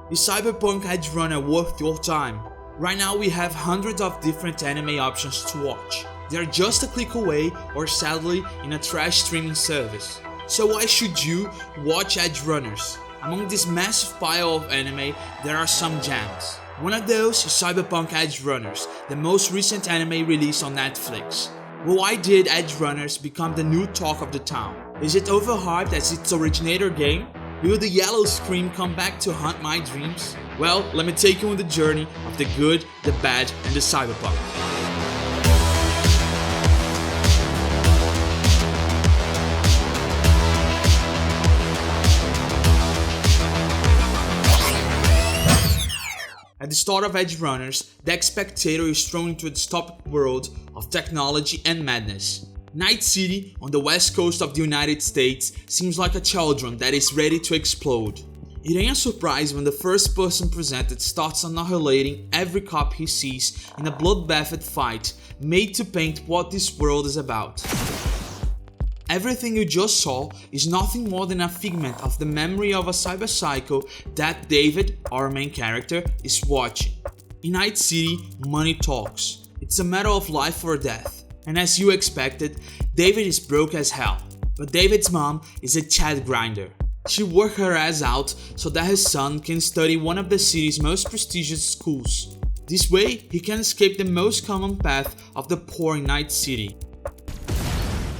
Is Cyberpunk Edgerunner worth your time? Right now we have hundreds of different anime options to watch. They are just a click away or sadly in a trash streaming service. So why should you watch Edgerunners? Among this massive pile of anime, there are some gems. One of those is Cyberpunk Edgerunners, the most recent anime released on Netflix. But why did Edgerunners become the new talk of the town? Is it overhyped as its originator game? Will the yellow scream come back to haunt my dreams? Well, let me take you on the journey of the good, the bad, and the cyberpunk. At the start of Edgerunners, the spectator is thrown into a dystopic world of technology and madness. Night City, on the west coast of the United States, seems like a cauldron that is ready to explode. It ain't a surprise when the first person presented starts annihilating every cop he sees in a bloodbathed fight made to paint what this world is about. Everything you just saw is nothing more than a figment of the memory of a cyberpsycho that David, our main character, is watching. In Night City, money talks. It's a matter of life or death. And as you expected, David is broke as hell. But David's mom is a chat grinder. She worked her ass out so that his son can study one of the city's most prestigious schools. This way, he can escape the most common path of the poor in Night City.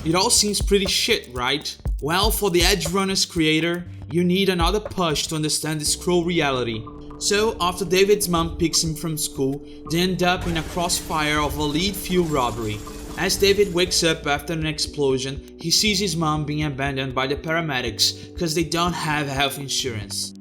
It all seems pretty shit, right? Well, for the Edgerunners creator, you need another push to understand this cruel reality. So, after David's mom picks him from school, they end up in a crossfire of a lead fuel robbery. As David wakes up after an explosion, he sees his mom being abandoned by the paramedics because they don't have health insurance.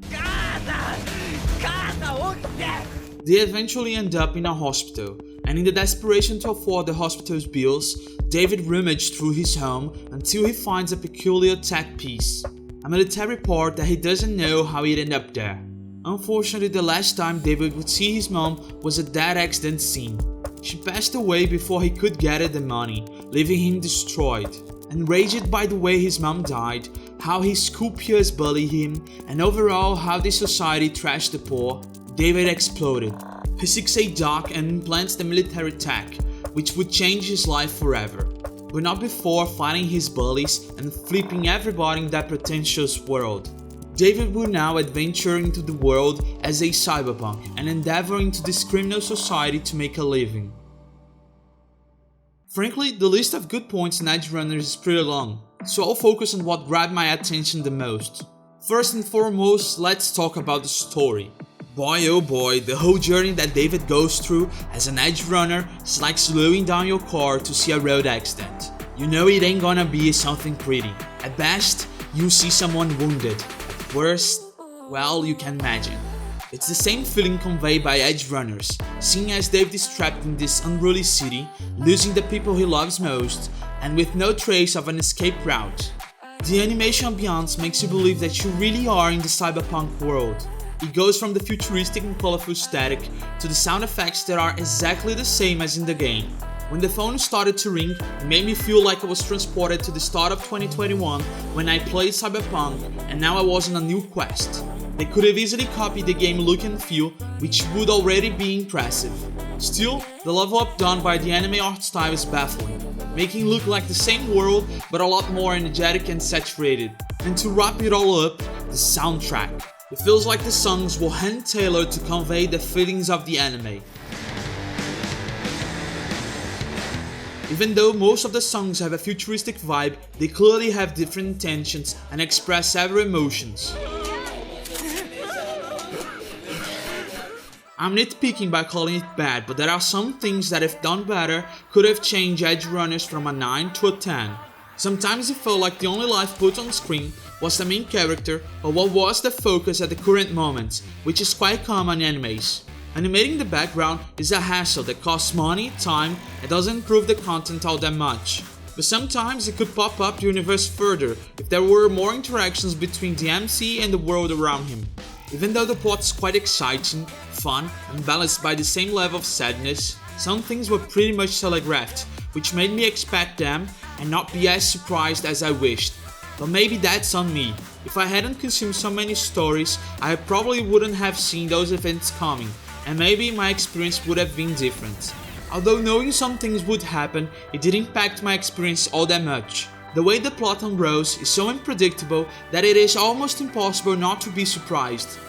They eventually end up in a hospital, and in the desperation to afford the hospital's bills, David rummaged through his home until he finds a peculiar tech piece. A military part that he doesn't know how it ended up there. Unfortunately, the last time David would see his mom was at that accident scene. She passed away before he could gather the money, leaving him destroyed. Enraged by the way his mom died, how his school peers bullied him, and overall how this society trashed the poor, David exploded. He seeks a dock and implants the military tech, which would change his life forever. But not before fighting his bullies and flipping everybody in that pretentious world. David will now adventure into the world as a cyberpunk and endeavor into this criminal society to make a living. Frankly, the list of good points in Edgerunners is pretty long, so I'll focus on what grabbed my attention the most. First and foremost, let's talk about the story. Boy oh boy, the whole journey that David goes through as an Edgerunner is like slowing down your car to see a road accident. You know it ain't gonna be something pretty. At best, you see someone wounded. Worst, well, you can imagine. It's the same feeling conveyed by Edgerunners, seeing as David is trapped in this unruly city, losing the people he loves most, and with no trace of an escape route. The animation ambiance makes you believe that you really are in the cyberpunk world. It goes from the futuristic and colorful static to the sound effects that are exactly the same as in the game. When the phone started to ring, it made me feel like I was transported to the start of 2021 when I played Cyberpunk and now I was on a new quest. They could have easily copied the game look and feel, which would already be impressive. Still, the level up done by the anime art style is baffling, making it look like the same world but a lot more energetic and saturated. And to wrap it all up, the soundtrack. It feels like the songs were hand-tailored to convey the feelings of the anime. Even though most of the songs have a futuristic vibe, they clearly have different intentions and express several emotions. I'm nitpicking by calling it bad, but there are some things that if done better could have changed Edgerunners from a 9 to a 10. Sometimes it felt like the only life put on screen was the main character or what was the focus at the current moment, which is quite common in animes. Animating the background is a hassle that costs money, time, and doesn't improve the content all that much. But sometimes it could pop up the universe further if there were more interactions between the MC and the world around him. Even though the plot is quite exciting, fun, and balanced by the same level of sadness, some things were pretty much telegraphed, which made me expect them and not be as surprised as I wished. But maybe that's on me. If I hadn't consumed so many stories, I probably wouldn't have seen those events coming, and maybe my experience would have been different. Although knowing some things would happen, it didn't impact my experience all that much. The way the plot unrolls is so unpredictable that it is almost impossible not to be surprised.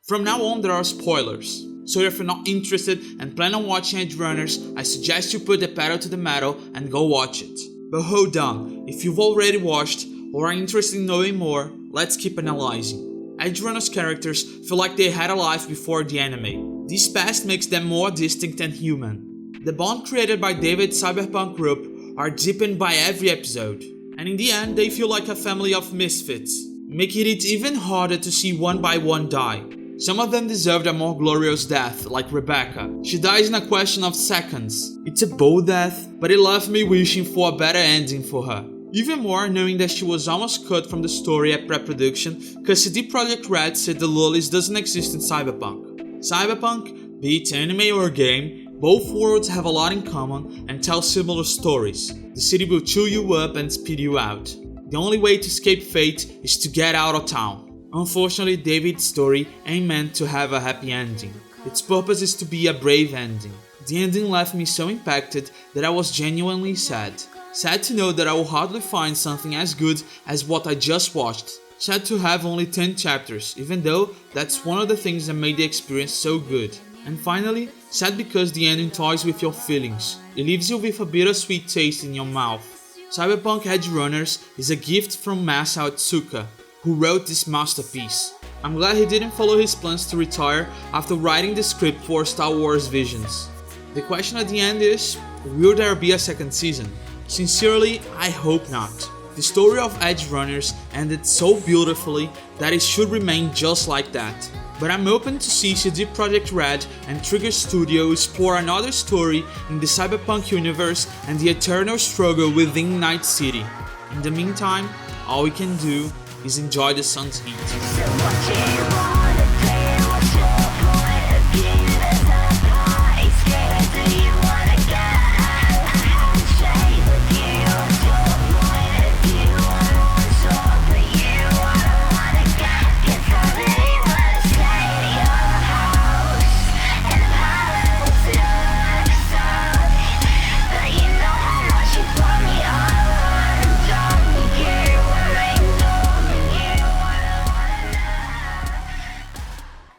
From now on there are spoilers, so if you're not interested and plan on watching Edgerunners, I suggest you put the pedal to the metal and go watch it. But hold on, if you've already watched or are interested in knowing more, let's keep analyzing. Edgerunners characters feel like they had a life before the anime. This past makes them more distinct and human. The bond created by David's Cyberpunk group are deepened by every episode, and in the end they feel like a family of misfits, making it even harder to see one by one die. Some of them deserved a more glorious death, like Rebecca. She dies in a question of seconds. It's a bold death, but it left me wishing for a better ending for her. Even more knowing that she was almost cut from the story at pre-production because CD Projekt Red said the lollies doesn't exist in Cyberpunk. Cyberpunk, be it anime or game, both worlds have a lot in common and tell similar stories. The city will chew you up and spit you out. The only way to escape fate is to get out of town. Unfortunately, David's story ain't meant to have a happy ending. Its purpose is to be a brave ending. The ending left me so impacted that I was genuinely sad. Sad to know that I will hardly find something as good as what I just watched. Sad to have only 10 chapters, even though that's one of the things that made the experience so good. And finally, sad because the ending toys with your feelings. It leaves you with a bittersweet taste in your mouth. Cyberpunk Edgerunners is a gift from Masao Otsuka, who wrote this masterpiece. I'm glad he didn't follow his plans to retire after writing the script for Star Wars Visions. The question at the end is, will there be a second season? Sincerely, I hope not. The story of Edgerunners ended so beautifully that it should remain just like that. But I'm open to see CD Projekt Red and Trigger Studio explore another story in the Cyberpunk universe and the eternal struggle within Night City. In the meantime, all we can do is enjoy the sun's heat.